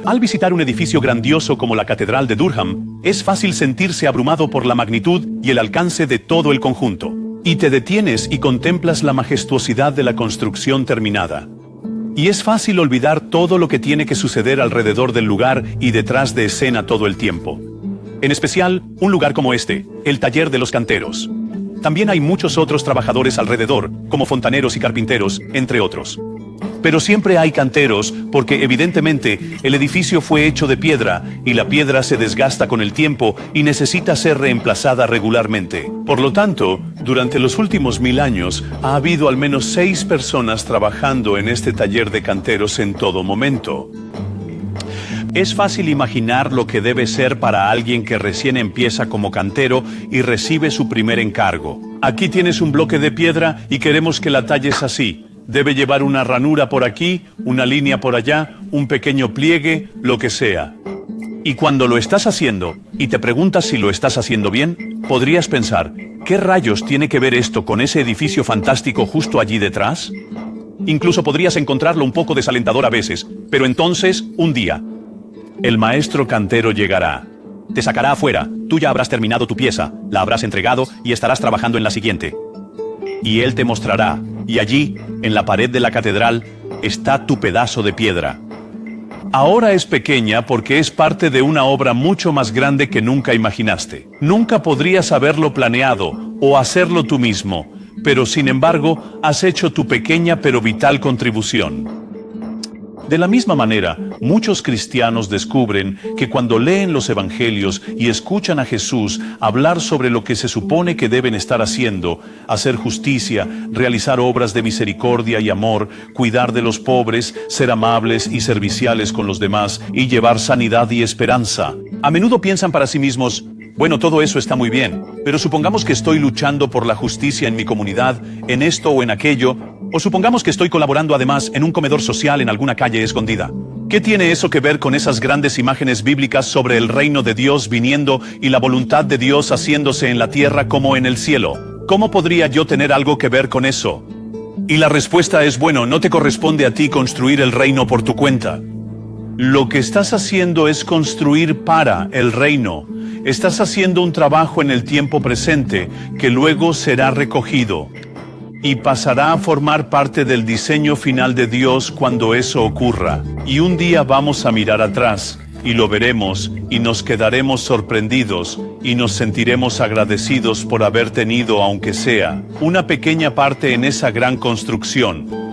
Al visitar un edificio grandioso como la Catedral de Durham, es fácil sentirse abrumado por la magnitud y el alcance de todo el conjunto. Y te detienes y contemplas la majestuosidad de la construcción terminada. Y es fácil olvidar todo lo que tiene que suceder alrededor del lugar y detrás de escena todo el tiempo. En especial, un lugar como este, el taller de los canteros. También hay muchos otros trabajadores alrededor, como fontaneros y carpinteros, entre otros. Pero siempre hay canteros porque evidentemente el edificio fue hecho de piedra y la piedra se desgasta con el tiempo y necesita ser reemplazada regularmente. Por lo tanto, durante los últimos 1000 años ha habido al menos 6 personas trabajando en este taller de canteros en todo momento. Es fácil imaginar lo que debe ser para alguien que recién empieza como cantero y recibe su primer encargo. Aquí tienes un bloque de piedra y queremos que la talles así. Debe llevar una ranura por aquí, una línea por allá, un pequeño pliegue, lo que sea. Y cuando lo estás haciendo, y te preguntas si lo estás haciendo bien, podrías pensar, ¿qué rayos tiene que ver esto con ese edificio fantástico justo allí detrás? Incluso podrías encontrarlo un poco desalentador a veces, pero entonces, un día, el maestro cantero llegará. Te sacará afuera, tú ya habrás terminado tu pieza, la habrás entregado y estarás trabajando en la siguiente. Y él te mostrará, y allí, en la pared de la catedral, está tu pedazo de piedra. Ahora es pequeña porque es parte de una obra mucho más grande que nunca imaginaste. Nunca podrías haberlo planeado o hacerlo tú mismo, pero sin embargo, has hecho tu pequeña pero vital contribución. De la misma manera, muchos cristianos descubren que cuando leen los evangelios y escuchan a Jesús hablar sobre lo que se supone que deben estar haciendo, hacer justicia, realizar obras de misericordia y amor, cuidar de los pobres, ser amables y serviciales con los demás y llevar sanidad y esperanza, a menudo piensan para sí mismos, bueno, todo eso está muy bien, pero supongamos que estoy luchando por la justicia en mi comunidad, en esto o en aquello, o supongamos que estoy colaborando además en un comedor social en alguna calle escondida. ¿Qué tiene eso que ver con esas grandes imágenes bíblicas sobre el reino de Dios viniendo y la voluntad de Dios haciéndose en la tierra como en el cielo? ¿Cómo podría yo tener algo que ver con eso? Y la respuesta es, bueno, no te corresponde a ti construir el reino por tu cuenta. Lo que estás haciendo es construir para el reino. Estás haciendo un trabajo en el tiempo presente que luego será recogido y pasará a formar parte del diseño final de Dios cuando eso ocurra. Y un día vamos a mirar atrás y lo veremos y nos quedaremos sorprendidos y nos sentiremos agradecidos por haber tenido, aunque sea, una pequeña parte en esa gran construcción.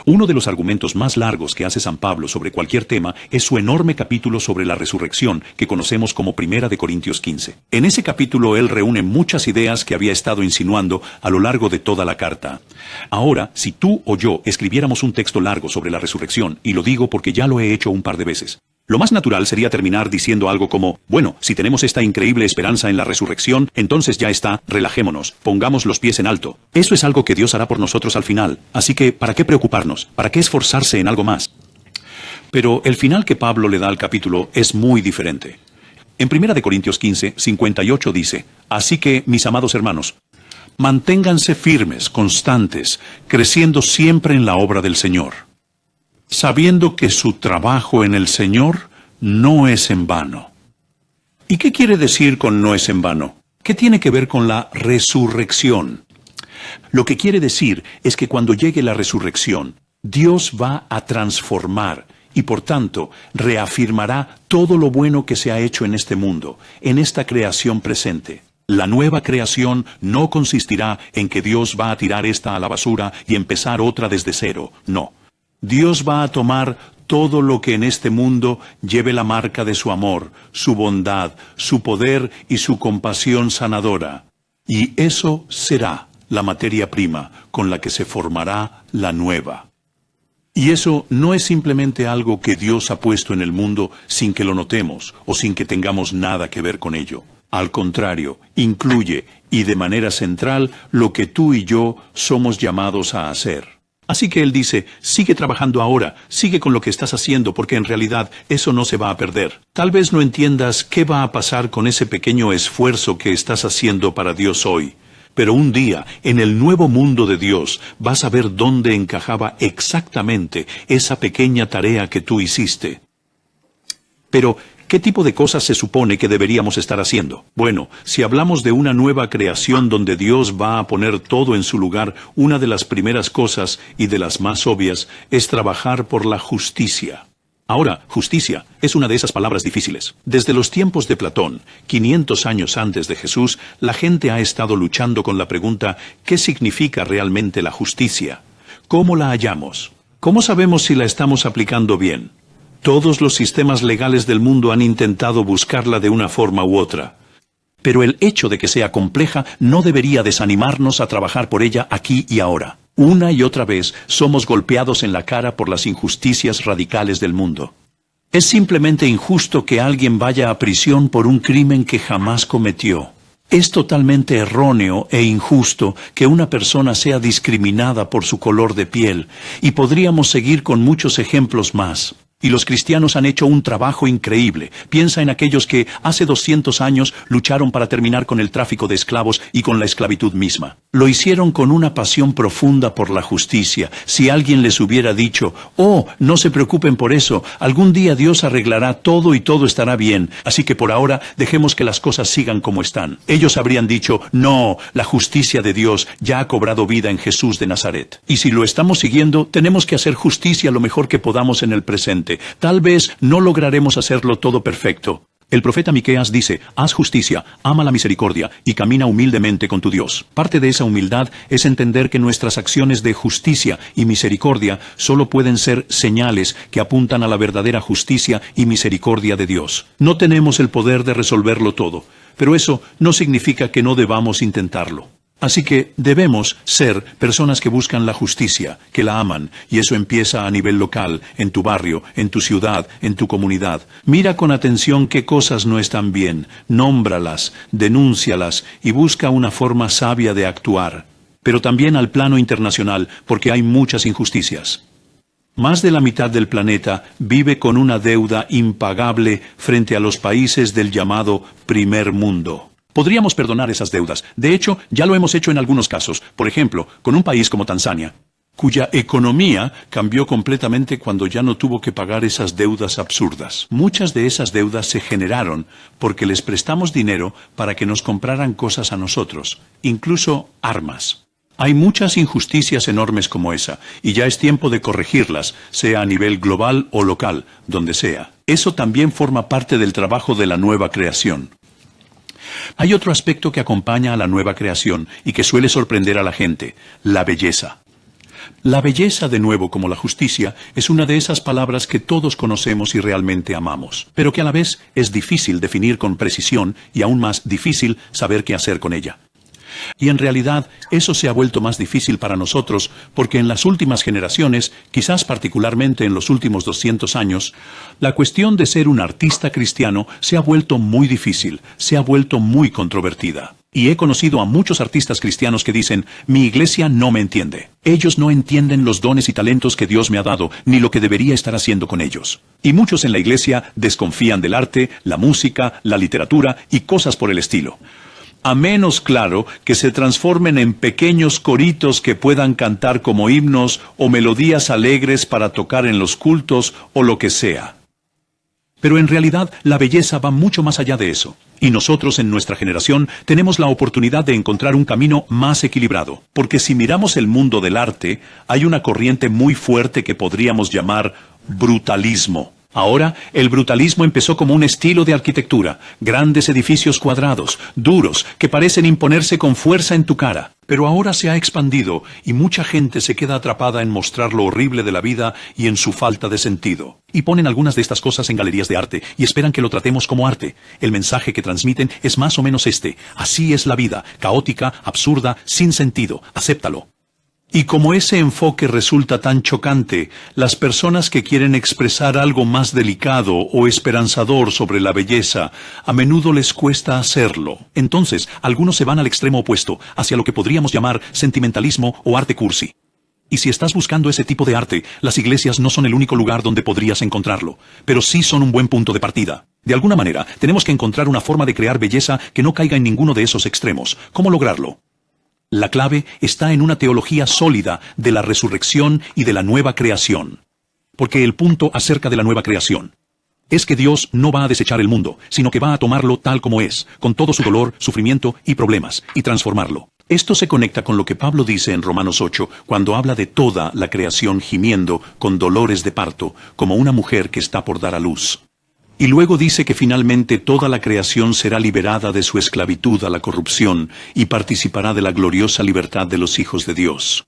Uno de los argumentos más largos que hace San Pablo sobre cualquier tema es su enorme capítulo sobre la resurrección, que conocemos como 1 Corintios 15. En ese capítulo él reúne muchas ideas que había estado insinuando a lo largo de toda la carta. Ahora, si tú o yo escribiéramos un texto largo sobre la resurrección, y lo digo porque ya lo he hecho un par de veces, lo más natural sería terminar diciendo algo como, bueno, si tenemos esta increíble esperanza en la resurrección, entonces ya está, relajémonos, pongamos los pies en alto. Eso es algo que Dios hará por nosotros al final, así que ¿para qué preocuparnos? ¿Para qué esforzarse en algo más? Pero el final que Pablo le da al capítulo es muy diferente. En 1 Corintios 15, 58 dice, así que, mis amados hermanos, manténganse firmes, constantes, creciendo siempre en la obra del Señor, sabiendo que su trabajo en el Señor no es en vano. ¿Y qué quiere decir con no es en vano? ¿Qué tiene que ver con la resurrección? Lo que quiere decir es que cuando llegue la resurrección, Dios va a transformar y por tanto reafirmará todo lo bueno que se ha hecho en este mundo, en esta creación presente. La nueva creación no consistirá en que Dios va a tirar esta a la basura y empezar otra desde cero, no. Dios va a tomar todo lo que en este mundo lleve la marca de su amor, su bondad, su poder y su compasión sanadora. Y eso será la materia prima con la que se formará la nueva. Y eso no es simplemente algo que Dios ha puesto en el mundo sin que lo notemos o sin que tengamos nada que ver con ello. Al contrario, incluye, y de manera central, lo que tú y yo somos llamados a hacer. Así que él dice, sigue trabajando ahora, sigue con lo que estás haciendo, porque en realidad eso no se va a perder. Tal vez no entiendas qué va a pasar con ese pequeño esfuerzo que estás haciendo para Dios hoy. Pero un día, en el nuevo mundo de Dios, vas a ver dónde encajaba exactamente esa pequeña tarea que tú hiciste. Pero, ¿qué tipo de cosas se supone que deberíamos estar haciendo? Bueno, si hablamos de una nueva creación donde Dios va a poner todo en su lugar, una de las primeras cosas, y de las más obvias, es trabajar por la justicia. Ahora, justicia es una de esas palabras difíciles. Desde los tiempos de Platón, 500 años antes de Jesús, la gente ha estado luchando con la pregunta, ¿qué significa realmente la justicia? ¿Cómo la hallamos? ¿Cómo sabemos si la estamos aplicando bien? Todos los sistemas legales del mundo han intentado buscarla de una forma u otra. Pero el hecho de que sea compleja no debería desanimarnos a trabajar por ella aquí y ahora. Una y otra vez somos golpeados en la cara por las injusticias radicales del mundo. Es simplemente injusto que alguien vaya a prisión por un crimen que jamás cometió. Es totalmente erróneo e injusto que una persona sea discriminada por su color de piel, y podríamos seguir con muchos ejemplos más. Y los cristianos han hecho un trabajo increíble. Piensa en aquellos que hace 200 años lucharon para terminar con el tráfico de esclavos y con la esclavitud misma. Lo hicieron con una pasión profunda por la justicia. Si alguien les hubiera dicho, oh, no se preocupen por eso, algún día Dios arreglará todo y todo estará bien, así que por ahora dejemos que las cosas sigan como están. Ellos habrían dicho, no, la justicia de Dios ya ha cobrado vida en Jesús de Nazaret. Y si lo estamos siguiendo, tenemos que hacer justicia lo mejor que podamos en el presente. Tal vez no lograremos hacerlo todo perfecto. El profeta Miqueas dice, haz justicia, ama la misericordia y camina humildemente con tu Dios. Parte de esa humildad es entender que nuestras acciones de justicia y misericordia solo pueden ser señales que apuntan a la verdadera justicia y misericordia de Dios. No tenemos el poder de resolverlo todo, pero eso no significa que no debamos intentarlo. Así que debemos ser personas que buscan la justicia, que la aman, y eso empieza a nivel local, en tu barrio, en tu ciudad, en tu comunidad. Mira con atención qué cosas no están bien, nómbralas, denúncialas y busca una forma sabia de actuar. Pero también al plano internacional, porque hay muchas injusticias. Más de la mitad del planeta vive con una deuda impagable frente a los países del llamado primer mundo. Podríamos perdonar esas deudas. De hecho, ya lo hemos hecho en algunos casos. Por ejemplo, con un país como Tanzania, cuya economía cambió completamente cuando ya no tuvo que pagar esas deudas absurdas. Muchas de esas deudas se generaron porque les prestamos dinero para que nos compraran cosas a nosotros, incluso armas. Hay muchas injusticias enormes como esa, y ya es tiempo de corregirlas, sea a nivel global o local, donde sea. Eso también forma parte del trabajo de la nueva creación. Hay otro aspecto que acompaña a la nueva creación y que suele sorprender a la gente, la belleza. La belleza, de nuevo, como la justicia, es una de esas palabras que todos conocemos y realmente amamos, pero que a la vez es difícil definir con precisión y aún más difícil saber qué hacer con ella. Y en realidad eso se ha vuelto más difícil para nosotros porque en las últimas generaciones, quizás particularmente en los últimos 200 años, la cuestión de ser un artista cristiano se ha vuelto muy difícil, se ha vuelto muy controvertida. Y he conocido a muchos artistas cristianos que dicen, mi iglesia no me entiende. Ellos no entienden los dones y talentos que Dios me ha dado, ni lo que debería estar haciendo con ellos. Y muchos en la iglesia desconfían del arte, la música, la literatura y cosas por el estilo. A menos, claro, que se transformen en pequeños coritos que puedan cantar como himnos o melodías alegres para tocar en los cultos o lo que sea. Pero en realidad la belleza va mucho más allá de eso. Y nosotros en nuestra generación tenemos la oportunidad de encontrar un camino más equilibrado. Porque si miramos el mundo del arte, hay una corriente muy fuerte que podríamos llamar brutalismo. Ahora, el brutalismo empezó como un estilo de arquitectura, grandes edificios cuadrados, duros, que parecen imponerse con fuerza en tu cara. Pero ahora se ha expandido y mucha gente se queda atrapada en mostrar lo horrible de la vida y en su falta de sentido. Y ponen algunas de estas cosas en galerías de arte y esperan que lo tratemos como arte. El mensaje que transmiten es más o menos este: así es la vida, caótica, absurda, sin sentido, acéptalo. Y como ese enfoque resulta tan chocante, las personas que quieren expresar algo más delicado o esperanzador sobre la belleza, a menudo les cuesta hacerlo. Entonces, algunos se van al extremo opuesto, hacia lo que podríamos llamar sentimentalismo o arte cursi. Y si estás buscando ese tipo de arte, las iglesias no son el único lugar donde podrías encontrarlo, pero sí son un buen punto de partida. De alguna manera, tenemos que encontrar una forma de crear belleza que no caiga en ninguno de esos extremos. ¿Cómo lograrlo? La clave está en una teología sólida de la resurrección y de la nueva creación. Porque el punto acerca de la nueva creación es que Dios no va a desechar el mundo, sino que va a tomarlo tal como es, con todo su dolor, sufrimiento y problemas, y transformarlo. Esto se conecta con lo que Pablo dice en Romanos 8, cuando habla de toda la creación gimiendo con dolores de parto, como una mujer que está por dar a luz. Y luego dice que finalmente toda la creación será liberada de su esclavitud a la corrupción y participará de la gloriosa libertad de los hijos de Dios.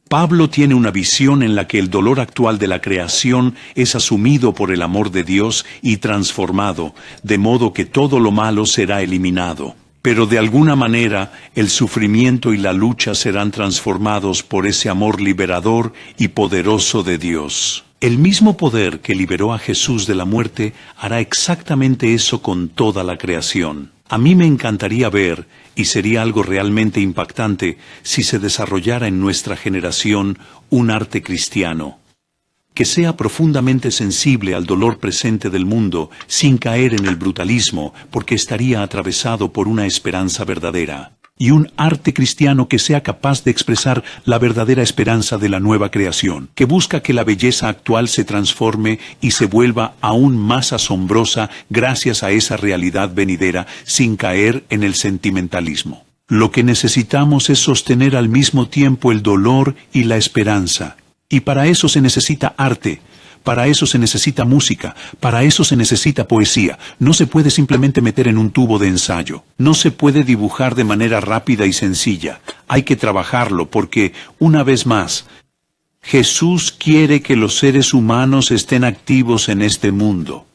Pablo tiene una visión en la que el dolor actual de la creación es asumido por el amor de Dios y transformado, de modo que todo lo malo será eliminado. Pero de alguna manera el sufrimiento y la lucha serán transformados por ese amor liberador y poderoso de Dios. El mismo poder que liberó a Jesús de la muerte hará exactamente eso con toda la creación. A mí me encantaría ver, y sería algo realmente impactante, si se desarrollara en nuestra generación un arte cristiano que sea profundamente sensible al dolor presente del mundo, sin caer en el brutalismo, porque estaría atravesado por una esperanza verdadera. Y un arte cristiano que sea capaz de expresar la verdadera esperanza de la nueva creación, que busca que la belleza actual se transforme y se vuelva aún más asombrosa gracias a esa realidad venidera, sin caer en el sentimentalismo. Lo que necesitamos es sostener al mismo tiempo el dolor y la esperanza. Y para eso se necesita arte, para eso se necesita música, para eso se necesita poesía. No se puede simplemente meter en un tubo de ensayo. No se puede dibujar de manera rápida y sencilla. Hay que trabajarlo porque, una vez más, Jesús quiere que los seres humanos estén activos en este mundo.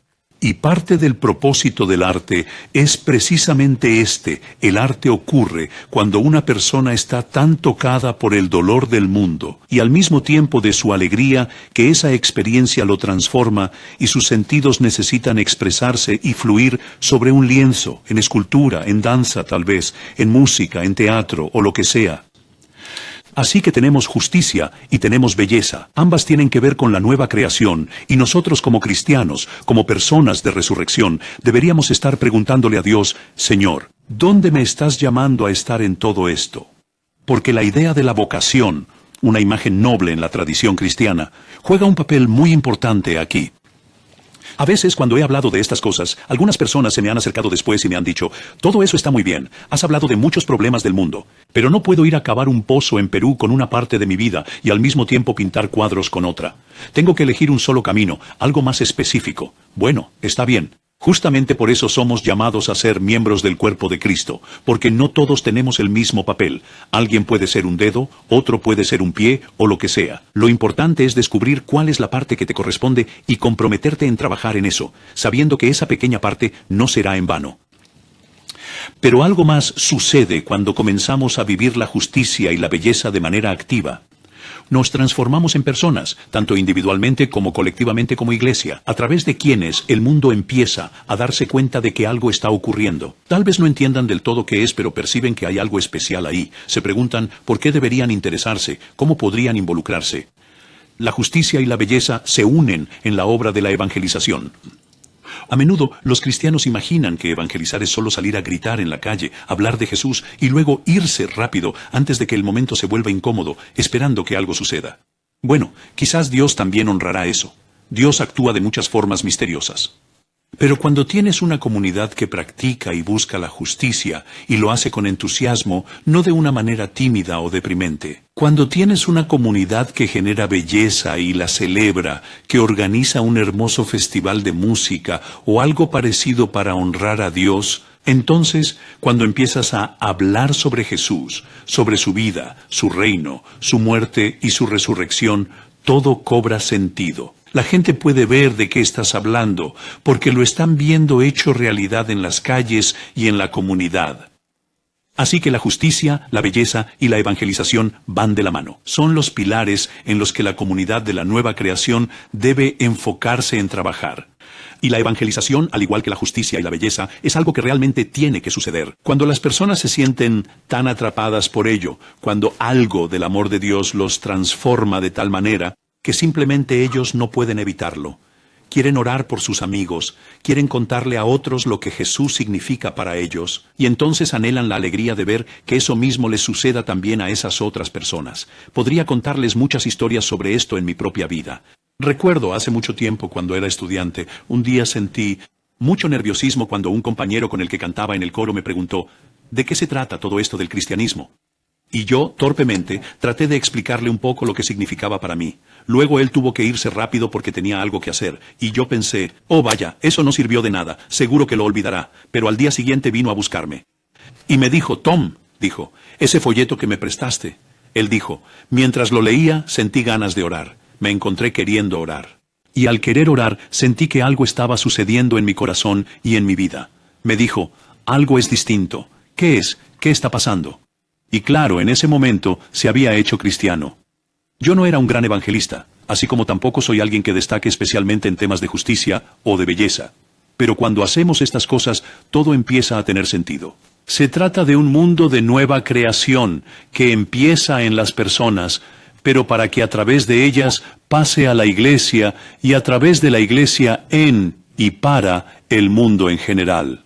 Y parte del propósito del arte es precisamente este. El arte ocurre cuando una persona está tan tocada por el dolor del mundo y al mismo tiempo de su alegría que esa experiencia lo transforma y sus sentidos necesitan expresarse y fluir sobre un lienzo, en escultura, en danza tal vez, en música, en teatro o lo que sea. Así que tenemos justicia y tenemos belleza. Ambas tienen que ver con la nueva creación, y nosotros como cristianos, como personas de resurrección, deberíamos estar preguntándole a Dios, Señor, ¿dónde me estás llamando a estar en todo esto? Porque la idea de la vocación, una imagen noble en la tradición cristiana, juega un papel muy importante aquí. A veces, cuando he hablado de estas cosas, algunas personas se me han acercado después y me han dicho, todo eso está muy bien, has hablado de muchos problemas del mundo, pero no puedo ir a cavar un pozo en Perú con una parte de mi vida y al mismo tiempo pintar cuadros con otra. Tengo que elegir un solo camino, algo más específico. Bueno, está bien. Justamente por eso somos llamados a ser miembros del cuerpo de Cristo, porque no todos tenemos el mismo papel. Alguien puede ser un dedo, otro puede ser un pie o lo que sea. Lo importante es descubrir cuál es la parte que te corresponde y comprometerte en trabajar en eso, sabiendo que esa pequeña parte no será en vano. Pero algo más sucede cuando comenzamos a vivir la justicia y la belleza de manera activa. Nos transformamos en personas, tanto individualmente como colectivamente como iglesia, a través de quienes el mundo empieza a darse cuenta de que algo está ocurriendo. Tal vez no entiendan del todo qué es, pero perciben que hay algo especial ahí. Se preguntan por qué deberían interesarse, cómo podrían involucrarse. La justicia y la belleza se unen en la obra de la evangelización. A menudo los cristianos imaginan que evangelizar es solo salir a gritar en la calle, hablar de Jesús y luego irse rápido antes de que el momento se vuelva incómodo, esperando que algo suceda. Bueno, quizás Dios también honrará eso. Dios actúa de muchas formas misteriosas. Pero cuando tienes una comunidad que practica y busca la justicia y lo hace con entusiasmo, no de una manera tímida o deprimente. Cuando tienes una comunidad que genera belleza y la celebra, que organiza un hermoso festival de música o algo parecido para honrar a Dios, entonces, cuando empiezas a hablar sobre Jesús, sobre su vida, su reino, su muerte y su resurrección, todo cobra sentido. La gente puede ver de qué estás hablando, porque lo están viendo hecho realidad en las calles y en la comunidad. Así que la justicia, la belleza y la evangelización van de la mano. Son los pilares en los que la comunidad de la nueva creación debe enfocarse en trabajar. Y la evangelización, al igual que la justicia y la belleza, es algo que realmente tiene que suceder. Cuando las personas se sienten tan atrapadas por ello, cuando algo del amor de Dios los transforma de tal manera que simplemente ellos no pueden evitarlo. Quieren orar por sus amigos, quieren contarle a otros lo que Jesús significa para ellos, y entonces anhelan la alegría de ver que eso mismo les suceda también a esas otras personas. Podría contarles muchas historias sobre esto en mi propia vida. Recuerdo hace mucho tiempo, cuando era estudiante, un día sentí mucho nerviosismo cuando un compañero con el que cantaba en el coro me preguntó, ¿de qué se trata todo esto del cristianismo? Y yo, torpemente, traté de explicarle un poco lo que significaba para mí. Luego él tuvo que irse rápido porque tenía algo que hacer, y yo pensé, oh vaya, eso no sirvió de nada, seguro que lo olvidará, pero al día siguiente vino a buscarme. Y me dijo, Tom, dijo, ese folleto que me prestaste. Él dijo, mientras lo leía, sentí ganas de orar. Me encontré queriendo orar. Y al querer orar, sentí que algo estaba sucediendo en mi corazón y en mi vida. Me dijo, algo es distinto. ¿Qué es? ¿Qué está pasando? Y claro, en ese momento se había hecho cristiano. Yo no era un gran evangelista, así como tampoco soy alguien que destaque especialmente en temas de justicia o de belleza. Pero cuando hacemos estas cosas, todo empieza a tener sentido. Se trata de un mundo de nueva creación que empieza en las personas, pero para que a través de ellas pase a la iglesia y a través de la iglesia en y para el mundo en general.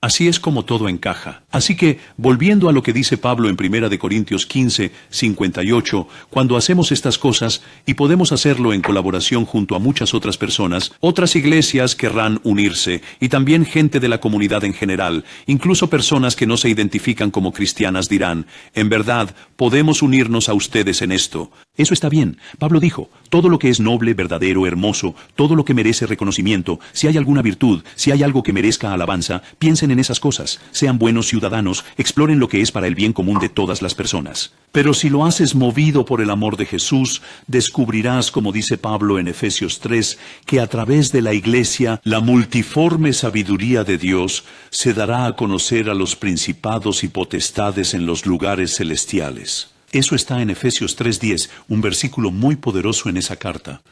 Así es como todo encaja. Así que, volviendo a lo que dice Pablo en 1 Corintios 15, 58, cuando hacemos estas cosas, y podemos hacerlo en colaboración junto a muchas otras personas, otras iglesias querrán unirse, y también gente de la comunidad en general, incluso personas que no se identifican como cristianas dirán, en verdad, podemos unirnos a ustedes en esto. Eso está bien. Pablo dijo, todo lo que es noble, verdadero, hermoso, todo lo que merece reconocimiento, si hay alguna virtud, si hay algo que merezca alabanza, piensen en esas cosas, sean buenos ciudadanos, exploren lo que es para el bien común de todas las personas. Pero si lo haces movido por el amor de Jesús, descubrirás, como dice Pablo en Efesios 3, que a través de la iglesia, la multiforme sabiduría de Dios se dará a conocer a los principados y potestades en los lugares celestiales. Eso está en Efesios 3:10, un versículo muy poderoso en esa carta.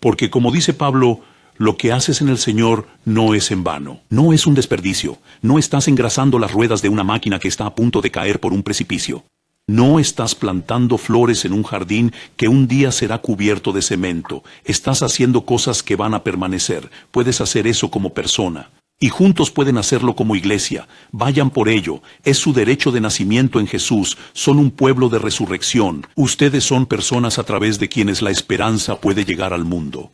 Porque como dice Pablo, lo que haces en el Señor no es en vano, no es un desperdicio, no estás engrasando las ruedas de una máquina que está a punto de caer por un precipicio. No estás plantando flores en un jardín que un día será cubierto de cemento. Estás haciendo cosas que van a permanecer. Puedes hacer eso como persona. Y juntos pueden hacerlo como iglesia. Vayan por ello. Es su derecho de nacimiento en Jesús. Son un pueblo de resurrección. Ustedes son personas a través de quienes la esperanza puede llegar al mundo.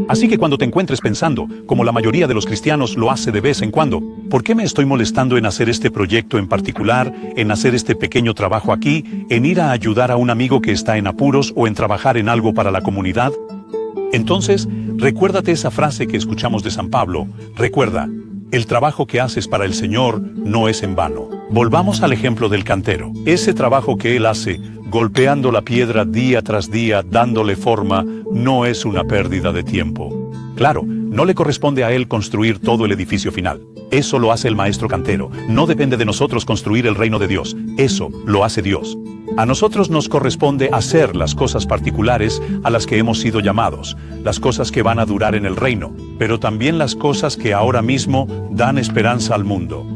Así que cuando te encuentres pensando, como la mayoría de los cristianos lo hace de vez en cuando, ¿por qué me estoy molestando en hacer este proyecto en particular, en hacer este pequeño trabajo aquí, en ir a ayudar a un amigo que está en apuros o en trabajar en algo para la comunidad? Entonces, recuérdate esa frase que escuchamos de San Pablo. Recuerda, el trabajo que haces para el Señor no es en vano. Volvamos al ejemplo del cantero. Ese trabajo que él hace, golpeando la piedra día tras día, dándole forma, no es una pérdida de tiempo. Claro, no le corresponde a él construir todo el edificio final. Eso lo hace el maestro cantero. No depende de nosotros construir el reino de Dios. Eso lo hace Dios. A nosotros nos corresponde hacer las cosas particulares a las que hemos sido llamados, las cosas que van a durar en el reino, pero también las cosas que ahora mismo dan esperanza al mundo.